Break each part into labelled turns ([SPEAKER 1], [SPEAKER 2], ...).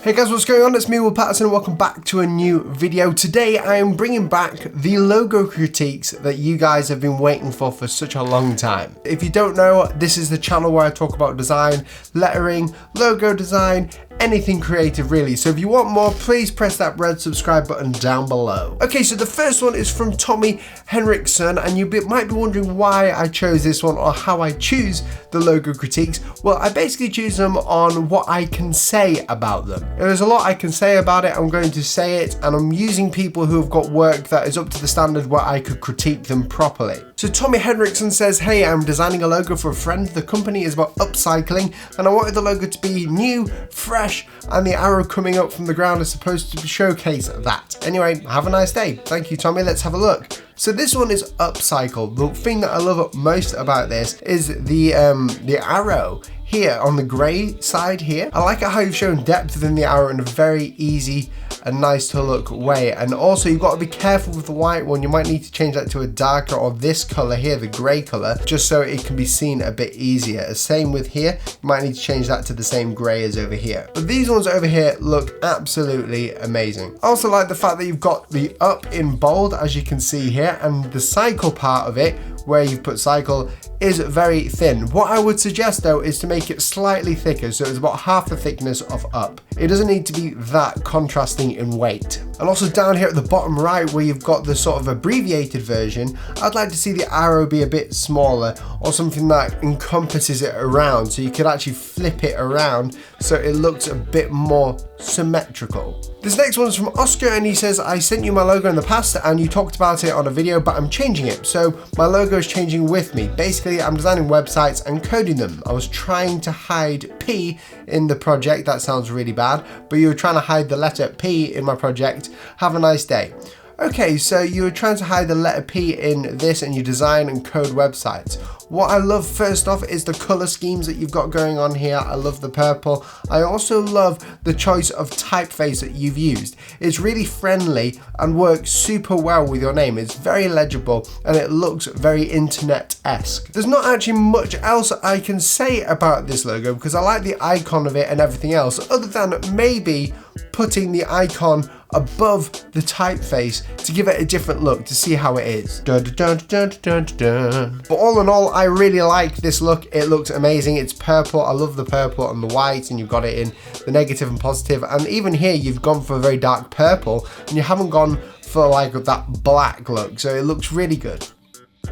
[SPEAKER 1] Hey guys, what's going on? It's me, Paterson, and welcome back to a new video. Today I am bringing back the logo critiques that you guys have been waiting for such a long time. If you don't know, this is the channel where I talk about design, lettering, logo design, anything creative really. So if you want more, please press that red subscribe button down below. Okay, so the first one is from Tommy Henriksen, and you might be wondering why I chose this one or how I choose the logo critiques. Well, I basically choose them on what I can say about them. There's a lot I can say about it, I'm going to say it, and I'm using people who have got work that is up to the standard where I could critique them properly. So Tommy Henriksen says, hey, I'm designing a logo for a friend. The company is about upcycling, and I wanted the logo to be new, fresh, and the arrow coming up from the ground is supposed to showcase that. Anyway, have a nice day. Thank you, Tommy. Let's have a look. So this one is Upcycle. The thing that I love most about this is the arrow here on the grey side here. I like how you've shown depth within the arrow in a very easy and nice to look way. And also you've got to be careful with the white one. You might need to change that to a darker or this color here, the grey color, just so it can be seen a bit easier. Same with here, you might need to change that to the same grey as over here. But these ones over here look absolutely amazing. I also like the fact that you've got the up in bold, as you can see here, and the cycle part of it, where you've put cycle, is very thin. What I would suggest though is to make it slightly thicker, so it's about half the thickness of up. It doesn't need to be that contrasting in weight. And also down here at the bottom right, where you've got the sort of abbreviated version, I'd like to see the arrow be a bit smaller, or something that encompasses it around, so you could actually flip it around so it looks a bit more symmetrical. This next one's from Oscar, and he says, I sent you my logo in the past and you talked about it on a video, but I'm changing it. So my logo is changing with me. Basically, I'm designing websites and coding them. I was trying to hide P in the project. That sounds really bad, but you were trying to hide the letter P in my project. Have a nice day. Okay, so you were trying to hide the letter P in this and you design and code websites. What I love first off is the color schemes that you've got going on here. I love the purple. I also love the choice of typeface that you've used. It's really friendly and works super well with your name. It's very legible and it looks very internet-esque. There's not actually much else I can say about this logo because I like the icon of it and everything else, other than maybe putting the icon above the typeface to give it a different look, to see how it is. Dun, dun, dun, dun, dun, dun. But all in all, I really like this look. It looks amazing. It's purple. I love the purple and the white, and you've got it in the negative and positive. And even here, you've gone for a very dark purple, and you haven't gone for like that black look. So it looks really good.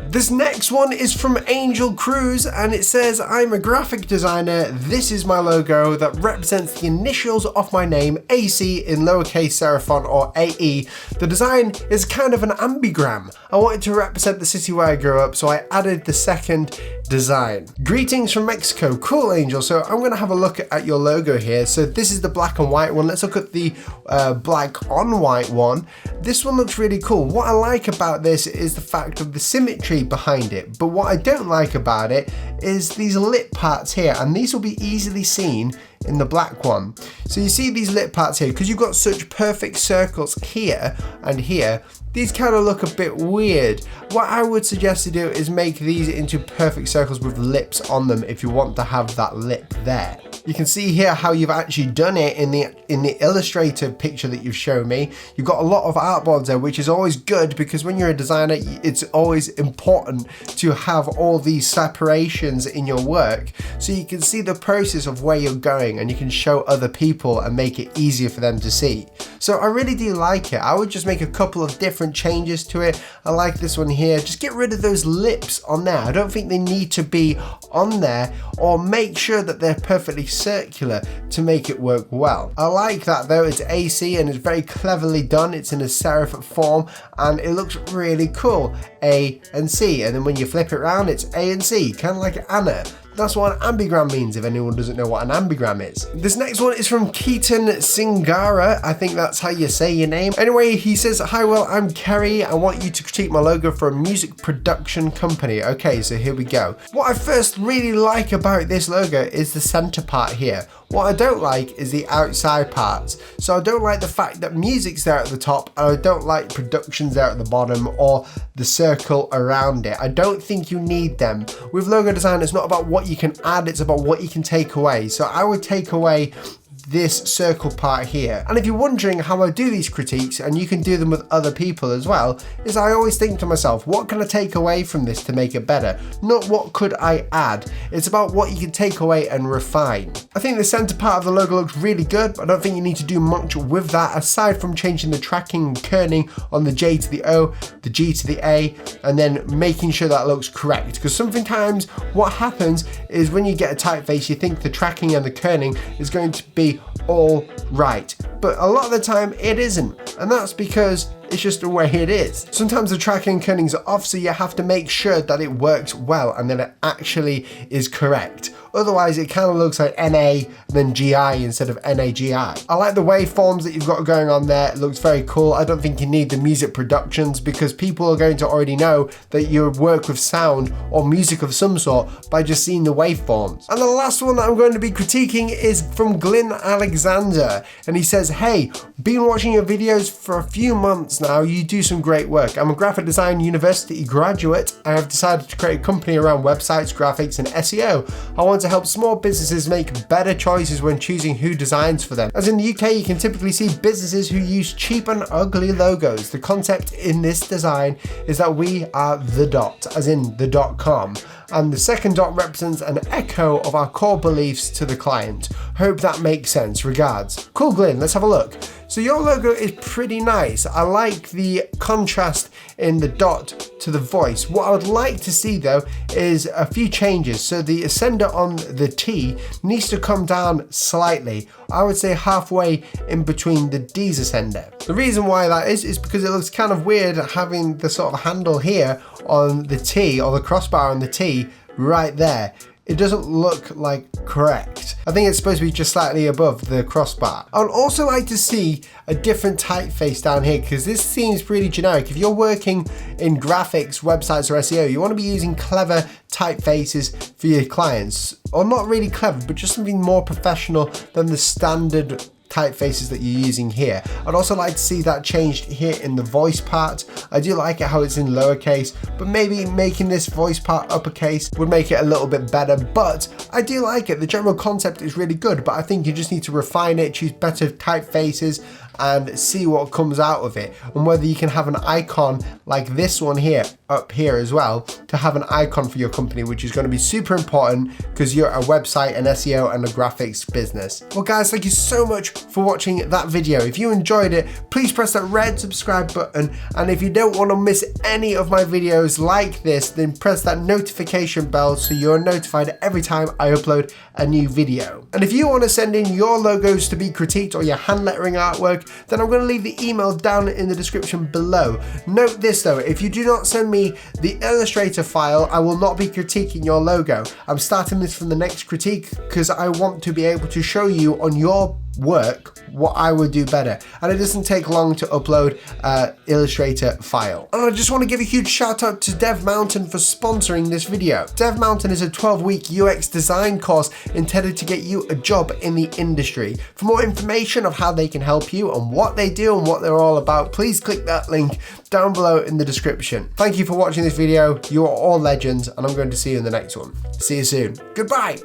[SPEAKER 1] This next one is from Angel Cruz, and it says, I'm a graphic designer. This is my logo that represents the initials of my name, AC in lowercase serif font, or AE. The design is kind of an ambigram. I wanted to represent the city where I grew up, so I added the second design. Greetings from Mexico. Cool, Angel. So I'm going to have a look at your logo here. So this is the black and white one. Let's look at the black on white one. This one looks really cool. What I like about this is the fact of the symmetry behind it, but what I don't like about it is these lip parts here, and these will be easily seen in the black one. So you see these lip parts here, because you've got such perfect circles here and here, these kind of look a bit weird. What I would suggest to do is make these into perfect circles with lips on them if you want to have that lip there. You can see here how you've actually done it in the illustrative picture that you've shown me. You've got a lot of artboards there, which is always good because when you're a designer, it's always important to have all these separations in your work so you can see the process of where you're going and you can show other people and make it easier for them to see. So I really do like it. I would just make a couple of different changes to it. I like this one here. Just get rid of those lips on there. I don't think they need to be on there, or make sure that they're perfectly circular to make it work well. I like that though. It's AC and it's very cleverly done. It's in a serif form and it looks really cool. A and C, and then when you flip it around, it's A and C, kind of like Anna. That's what an ambigram means, if anyone doesn't know what an ambigram is. This next one is from Keaton Singhara. I think that's how you say your name. Anyway, he says, hi, well, I'm Kerry. I want you to critique my logo for a music production company. Okay, so here we go. What I first really like about this logo is the center part here. What I don't like is the outside parts. So I don't like the fact that music's there at the top, and I don't like productions there at the bottom or the circle around it. I don't think you need them. With logo design, it's not about what you can add, it's about what you can take away. So I would take away this circle part here. And if you're wondering how I do these critiques, and you can do them with other people as well, is I always think to myself, what can I take away from this to make it better? Not what could I add. It's about what you can take away and refine. I think the center part of the logo looks really good, but I don't think you need to do much with that aside from changing the tracking and kerning on the J to the O, the G to the A, and then making sure that looks correct. Because sometimes what happens is when you get a typeface, you think the tracking and the kerning is going to be all right, but a lot of the time it isn't, and that's because it's just the way it is. Sometimes the tracking and kernings are off, so you have to make sure that it works well and that it actually is correct. Otherwise it kind of looks like NA then GI instead of NAGI. I like the waveforms that you've got going on there. It looks very cool. I don't think you need the music productions because people are going to already know that you work with sound or music of some sort by just seeing the waveforms. And the last one that I'm going to be critiquing is from Glyn Alexander. And he says, hey, been watching your videos for a few months now. You do some great work. I'm a graphic design university graduate. I have decided to create a company around websites, graphics and SEO. I want to help small businesses make better choices when choosing who designs for them. As in the UK, you can typically see businesses who use cheap and ugly logos. The concept in this design is that we are the dot, as in the .com, and the second dot represents an echo of our core beliefs to the client. Hope that makes sense. Regards. Cool, Glyn, let's have a look. So your logo is pretty nice. I like the contrast in the dot to the voice. What I would like to see though is a few changes. So the ascender on the T needs to come down slightly. I would say halfway in between the D's ascender. The reason why that is because it looks kind of weird having the sort of handle here on the T, or the crossbar on the T right there. It doesn't look like correct. I think it's supposed to be just slightly above the crossbar. I would also like to see a different typeface down here because this seems pretty generic. If you're working in graphics, websites or SEO, you want to be using clever typefaces for your clients. Or not really clever, but just something more professional than the standard typefaces that you're using here. I'd also like to see that changed here in the voice part. I do like it how it's in lowercase, but maybe making this voice part uppercase would make it a little bit better, but I do like it. The general concept is really good, but I think you just need to refine it, choose better typefaces and see what comes out of it, and whether you can have an icon like this one here up here as well, to have an icon for your company, which is going to be super important because you're a website, an SEO and a graphics business. Well guys, thank you so much for watching that video. If you enjoyed it, please press that red subscribe button, and if you don't want to miss any of my videos like this, then press that notification bell so you're notified every time I upload a new video. And if you want to send in your logos to be critiqued or your hand lettering artwork, then I'm going to leave the email down in the description below. Note this though, if you do not send me the Illustrator file, I will not be critiquing your logo. I'm starting this from the next critique because I want to be able to show you on your work what I would do better, and it doesn't take long to upload an Illustrator file. And I just want to give a huge shout out to Dev Mountain for sponsoring this video. Dev Mountain is a 12-week UX design course intended to get you a job in the industry. For more information of how they can help you and what they do and what they're all about, please click that link down below in the description. Thank you for watching this video. You are all legends, and I'm going to see you in the next one. See you soon. Goodbye.